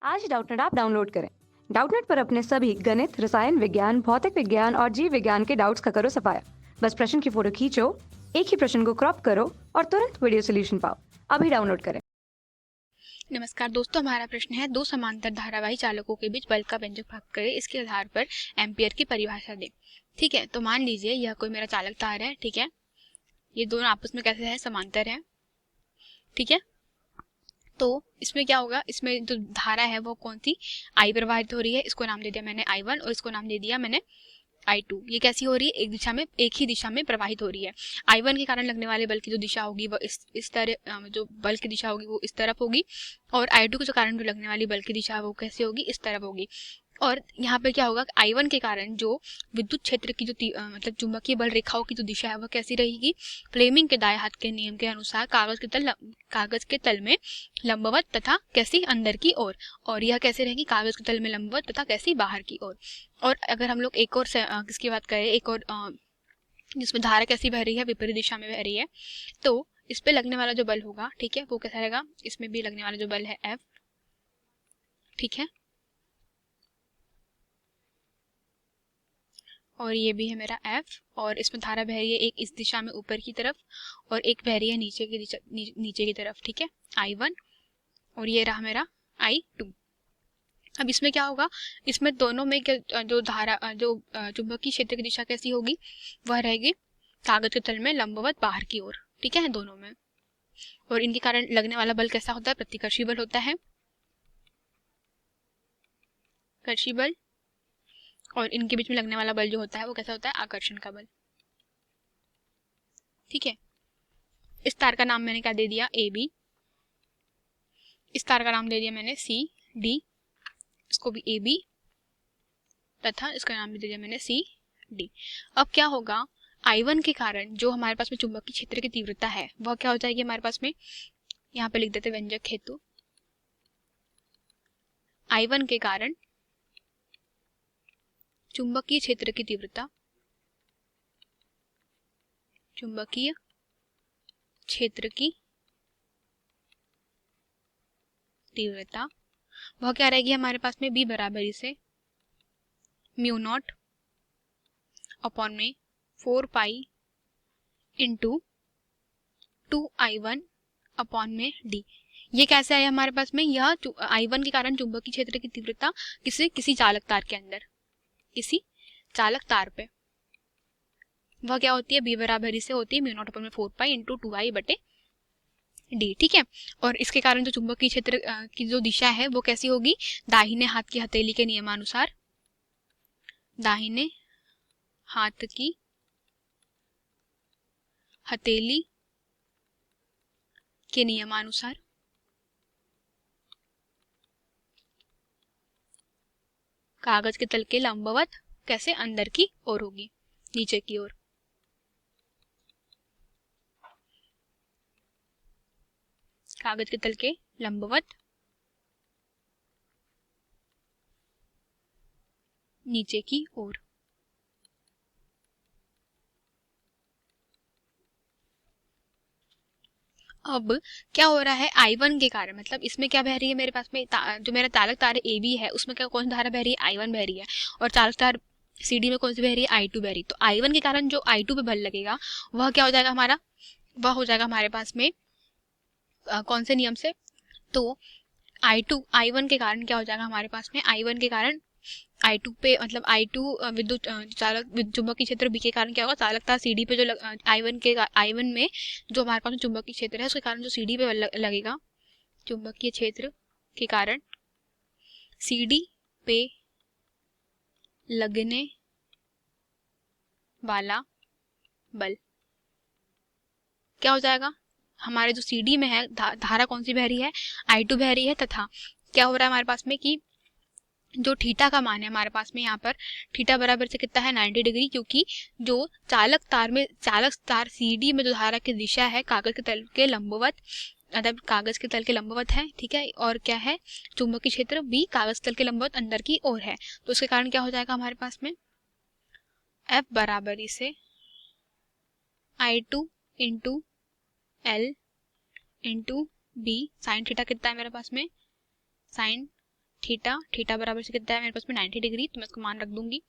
आज Doubtnut app download करें। Doubtnut पर अपने सभी गणित, रसायन विज्ञान, भौतिक विज्ञान और जीव विज्ञान के डाउट्स का करो सफाया। बस प्रश्न की फोटो खींचो, एक ही प्रश्न को क्रॉप करो और तुरंत वीडियो सोल्यूशन पाओ। अभी डाउनलोड करें। नमस्कार दोस्तों, हमारा प्रश्न है दो समांतर धारावाही चालकों के बीच बल का व्यंजक प्राप्त करें, इसके आधार पर एम्पियर की परिभाषा दें। ठीक है, तो मान लीजिए यह कोई मेरा चालक तार है। ठीक है, ये दोनों आपस में कैसे है, समांतर है। ठीक है, तो इसमें क्या होगा, इसमें जो धारा है वो कौन सी, आई प्रवाहित हो रही है। इसको नाम दे दिया मैंने I1 और इसको नाम दे दिया मैंने I2। ये कैसी हो रही है, एक ही दिशा में प्रवाहित हो रही है। I1 के कारण लगने वाले बल की जो दिशा होगी वह इस तरह, जो बल की दिशा होगी वो इस तरफ होगी, और I2 के जो कारण जो लगने वाली बल की दिशा वो कैसे होगी, इस तरफ होगी। और यहाँ पे क्या होगा, I1 के कारण जो विद्युत क्षेत्र की जो मतलब चुंबकीय बल रेखाओं की जो दिशा है वह कैसी रहेगी, फ्लेमिंग के दाएं हाथ के नियम के अनुसार कागज के तल में लंबवत तथा कैसी, अंदर की ओर। और यह कैसे रहेगी, कागज के तल में लंबवत तथा कैसी, बाहर की ओर। और अगर हम लोग एक और किसकी बात करें, एक और जिसमें धारा कैसी बह रही है, विपरीत दिशा में बह रही है, तो इस पे लगने वाला जो बल होगा, ठीक है, वो कैसा रहेगा, इसमें भी लगने वाला जो बल है F। ठीक है, और ये भी है मेरा F, और इसमें धारा बह रही है एक इस दिशा में ऊपर की तरफ और एक बह रही है नीचे की तरफ। ठीक है, I1, और ये रहा मेरा I2। अब इसमें क्या होगा, इसमें दोनों में जो धारा जो चुंबकीय क्षेत्र की दिशा कैसी होगी, वह रहेगी कागज के तल में लंबवत बाहर की ओर। ठीक है, दोनों में। और इनके कारण लगने वाला बल कैसा होता है, प्रतिकर्षी बल होता है, कर्षी बल। और इनके बीच में लगने वाला बल जो होता है वो कैसा होता है, आकर्षण का बल। ठीक है, इस तार का नाम मैंने क्या दे दिया, AB। इस तार का नाम दे दिया मैंने CD, इसको भी AB, तथा इसका नाम भी दे दिया मैंने CD। अब क्या होगा, I1 के कारण जो हमारे पास में चुंबकीय क्षेत्र की तीव्रता है वह क्या हो जाएगी हमारे पास में, यहाँ पे लिख देते व्यंजक हेतु। I1 के कारण चुंबकीय क्षेत्र की तीव्रता, चुंबकीय क्षेत्र की तीव्रता वह क्या रहेगी हमारे पास में, B बराबर से म्यू नॉट अपॉन में 4 पाई इंटू 2I1 अपॉन में D। ये कैसे आया हमारे पास में, यह I1 के कारण चुंबकीय क्षेत्र की तीव्रता किसी चालक तार के अंदर, किसी चालक तार पे वह क्या होती है, B बराबर से होती है म्यू नॉट अपॉन में 4 पाई इंटू 2I बटे D। ठीक है, और इसके कारण जो चुंबकीय क्षेत्र की जो दिशा है वो कैसी होगी, दाहिने हाथ की हथेली के नियमानुसार, दाहिने हाथ की हथेली के नियमानुसार कागज के तल के लंबवत कैसे, अंदर की ओर होगी, नीचे की ओर। कागज के तल के लंबवत नीचे की ओर। अब क्या हो रहा है, I1 के कारण, मतलब इसमें क्या बह रही है मेरे पास में, जो मेरा चालक तार AB है उसमें क्या, कौन सी धारा बह रही है, I1 बह रही है। और चालक तार CD में कौन सी बह रही है, I2 बह रही है। तो I1 के कारण जो I2 पे बल लगेगा वह क्या हो जाएगा हमारा, वह हो जाएगा हमारे पास में कौन से नियम से, तो I1 के कारण क्या हो जाएगा हमारे पास में, I1 के कारण I2 पे, मतलब I2 विद्युत चुंबकीय क्षेत्र B के कारण क्या होगा, चालक तार CD पे जो I1 में जो हमारे पास में चुंबकीय क्षेत्र है उसके कारण जो CD पे लगेगा, चुंबकीय क्षेत्र के कारण CD पे लगने वाला बल क्या हो जाएगा, हमारे जो CD में है धारा कौन सी बह रही है, I2 बह रही है, तथा क्या हो रहा है हमारे पास में कि जो थीटा का मान है हमारे पास में, यहाँ पर थीटा बराबर से कितना है, 90 डिग्री, क्योंकि जो चालक तार CD में जो धारा की दिशा है कागज के तल के लंबवत, मतलब कागज के तल के लंबवत है। ठीक है, और क्या है, चुंबकीय क्षेत्र B कागज तल के लंबवत अंदर की ओर है। तो उसके कारण क्या हो जाएगा हमारे पास में, F बराबर से I2 into L into B, sine theta कितना है मेरे पास में, साइन थीटा, थीटा बराबर से कितना है मेरे पास में 90 डिग्री, तो मैं इसको मान रख दूंगी।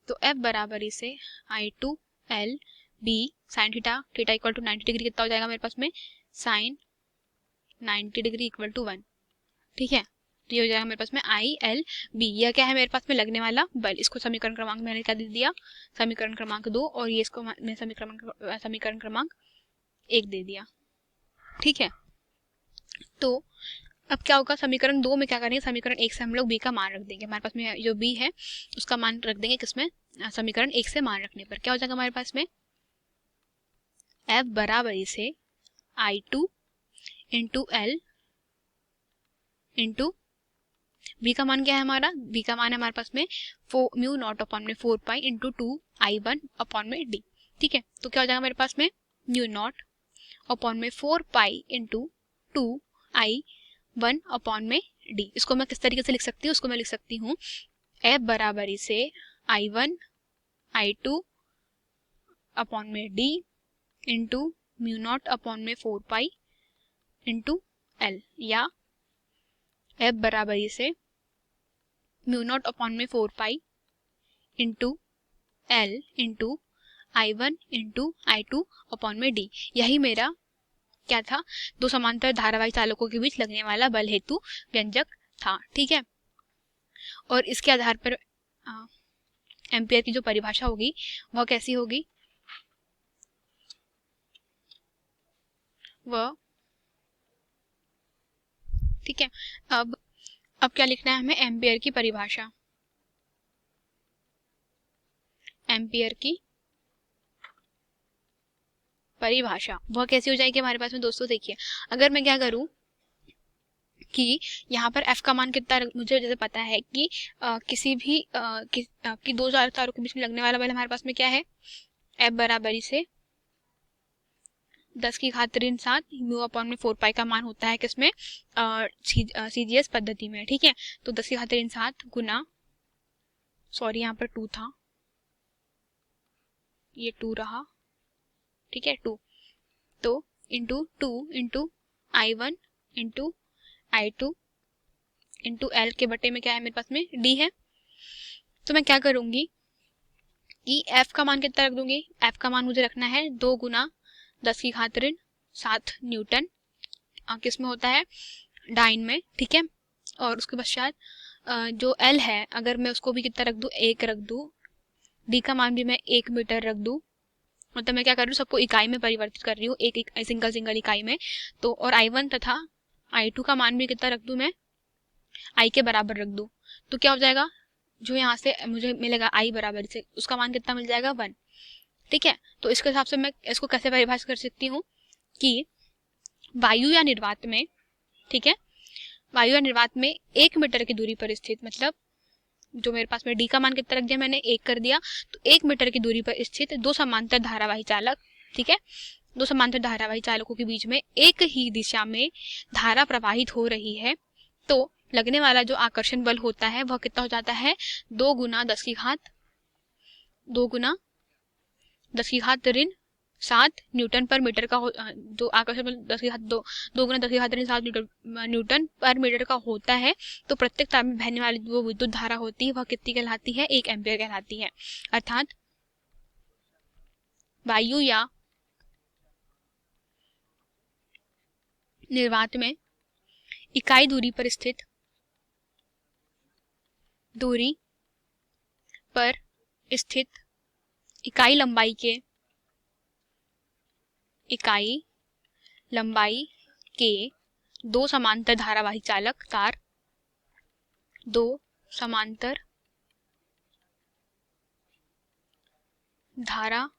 तो F बराबर इसे I2L B sine theta, theta equal to 90 degree कितना हो जाएगा मेरे पास में, साइन 90 डिग्री इक्वल टू 1। ठीक है, तो ये हो जाएगा मेरे पास में ILB। यह क्या है मेरे पास में लगने वाला बल। इसको समीकरण क्रमांक मैंने क्या दे दिया, समीकरण क्रमांक 2, और ये इसको मैं समीकरण क्रमांक 1 दे दिया। ठीक है, तो अब क्या होगा, समीकरण 2 में क्या करेंगे, समीकरण 1 से हम लोग b का मान रख देंगे। हमारे पास में जो b है उसका मान रख देंगे किसमें, समीकरण 1 से मान रखने पर क्या हो जाएगा हमारे पास में, F बराबर इसे I2 into L into b का मान क्या है हमारा, b का मान है हमारे पास में म्यू नॉट अपॉन में 4 पाई इंटू 2I1 अपॉन में d। ठीक है, तो क्या हो जाएगा मेरे पास में, म्यू नॉट अपॉन में 4 पाई इंटू 2I1 अपॉन में d। इसको मैं किस तरीके से लिख सकती हूँ, उसको मैं लिख सकती हूँ F बराबर इसे I1 I2 अपॉन में d into mu naught upon में 4 पाई इंटू L, या F बराबर इसे म्यू नॉट अपॉन में 4 pi into L into I1 into I2 upon में d। यही मेरा क्या था, दो समांतर धारावाही चालकों के बीच लगने वाला बल हेतु व्यंजक था। ठीक है, और इसके आधार पर एम्पियर की जो परिभाषा होगी वह कैसी होगी, वह, ठीक है, अब क्या लिखना है हमें, एम्पियर की परिभाषा। एम्पियर की परिभाषा वह कैसी हो जाएगी हमारे पास में दोस्तों, देखिए अगर मैं क्या करूं कि यहाँ पर f का मान कितना, मुझे जैसे पता है कि किसी भी कि दो तारों के बीच में लगने वाला बल हमारे पास में क्या है, F बराबर से 10 की घात ऋण 7 म्यू अपॉन में 4 पाई का मान होता है किसमें, CGS पद्धति में। ठीक है, तो 10 की घात ऋण 7 गुना, सॉरी यहाँ पर 2 था, ये 2 रहा, ठीक है 2, तो into 2 into I1 into I2 into L के बटे में क्या है मेरे पास में D है। तो मैं क्या करूंगी कि F का मान कितना रख दूंगी, F का मान मुझे रखना है 2 गुना 10 की घात ऋण 7 न्यूटन, किस में होता है, डाइन में। ठीक है, और उसके पश्चात जो L है अगर मैं उसको भी कितना रख दूं, 1 रख दूं, D का मान भी मैं 1 मीटर रख दूं, मतलब मैं क्या कर रही हूँ, सबको इकाई में परिवर्तित कर रही हूँ, एक सिंगल इकाई में। तो और I1 तथा I2 का मान भी कितना रख दूं, मैं I के बराबर रख दूं, तो क्या हो जाएगा, जो यहाँ से मुझे मिलेगा I बराबर से, उसका मान कितना मिल जाएगा 1। ठीक है, तो इसके हिसाब से मैं इसको कैसे परिभाषित कर सकती हूँ कि वायु या निर्वात में, ठीक है, वायु या निर्वात में 1 मीटर की दूरी पर स्थित, मतलब जो मेरे पास में D का मान कितना रख दिया मैंने, 1 कर दिया, तो 1 मीटर की दूरी पर स्थित दो समांतर धारावाही चालक, ठीक है, दो समांतर धारावाही चालकों के बीच में एक ही दिशा में धारा प्रवाहित हो रही है, तो लगने वाला जो आकर्षण बल होता है वह कितना हो जाता है, 2 गुना 10 की घात ऋण 7 न्यूटन पर मीटर का जो आकर्षण बल 2 गुना 10 की घात ऋण 7 न्यूटन पर मीटर का होता है। तो प्रत्येक तार में बहने वाली जो विद्युत धारा होती है वह कितनी कहलाती है, 1 एम्पियर कहलाती है। अर्थात वायु या निर्वात में इकाई दूरी पर स्थित इकाई लंबाई के दो समांतर धारावाही चालक तार, दो समांतर धारावाही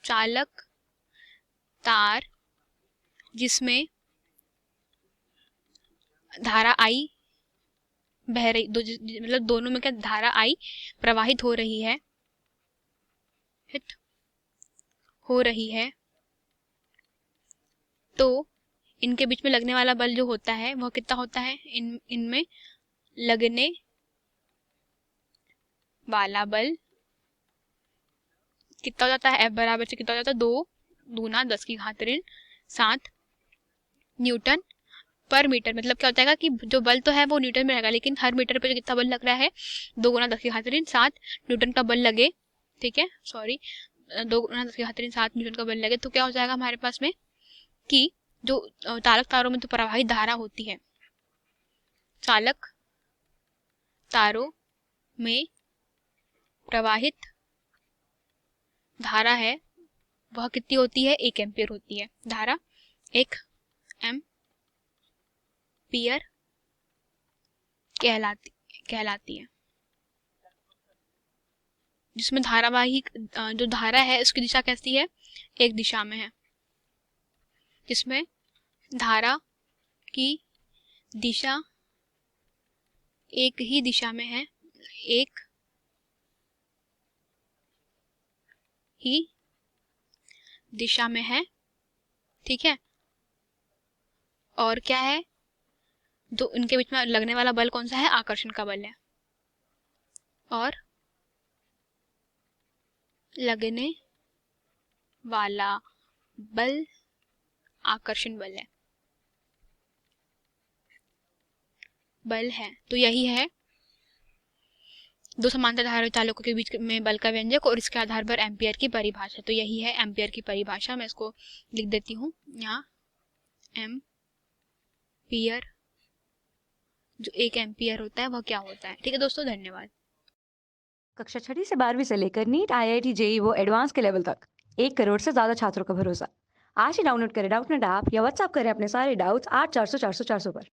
चालक तार जिसमें धारा I बह रही, मतलब दोनों में क्या धारा I प्रवाहित हो रही है, तो इनके बीच में लगने वाला बल जो होता है वह कितना होता है, इनमें लगने वाला बल कितना हो जाता है, F बराबर से कितना हो जाता है, 2 गुना 10 की घात ऋण 7 न्यूटन पर मीटर, मतलब क्या हो जाएगा कि जो बल तो है वो न्यूटन में रहेगा, लेकिन हर मीटर पे जो कितना बल लग रहा है 2 × 10⁻7 न्यूटन का बल लगे, ठीक है, सॉरी 2 × 10⁻7 न्यूटन का बल लगे, तो क्या हो जाएगा हमारे पास में कि जो चालक तारों में तो प्रवाहित धारा होती है, चालक तारों में प्रवाहित धारा है वह कितनी होती है, 1 एम्पियर होती है। धारा 1 एम्पियर कहलाती है, जिसमें धारावाही जो धारा है उसकी दिशा कैसी है, एक दिशा में है, जिसमें धारा की दिशा एक ही दिशा में है, एक ही दिशा में है, ठीक है। और क्या है, जो इनके बीच में लगने वाला बल कौन सा है, आकर्षण का बल है, और लगने वाला बल आकर्षण बल है। तो यही है दो समांतर धारा चालकों के बीच में बल का व्यंजक, और इसके आधार पर एम्पियर की परिभाषा। तो यही है एम्पियर की परिभाषा, मैं इसको लिख देती हूँ यहाँ, एम्पियर, जो 1 एम्पियर होता है वह क्या होता है। ठीक है दोस्तों, धन्यवाद। कक्षा 6ठी से 12वीं से लेकर नीट, IIT, JEE वो एडवांस के लेवल तक 1 करोड़ से ज्यादा छात्रों का भरोसा। आज ही डाउनलोड करें डाउटनेट ऐप या व्हाट्सएप करें अपने सारे डाउट्स 8400 400 400 पर।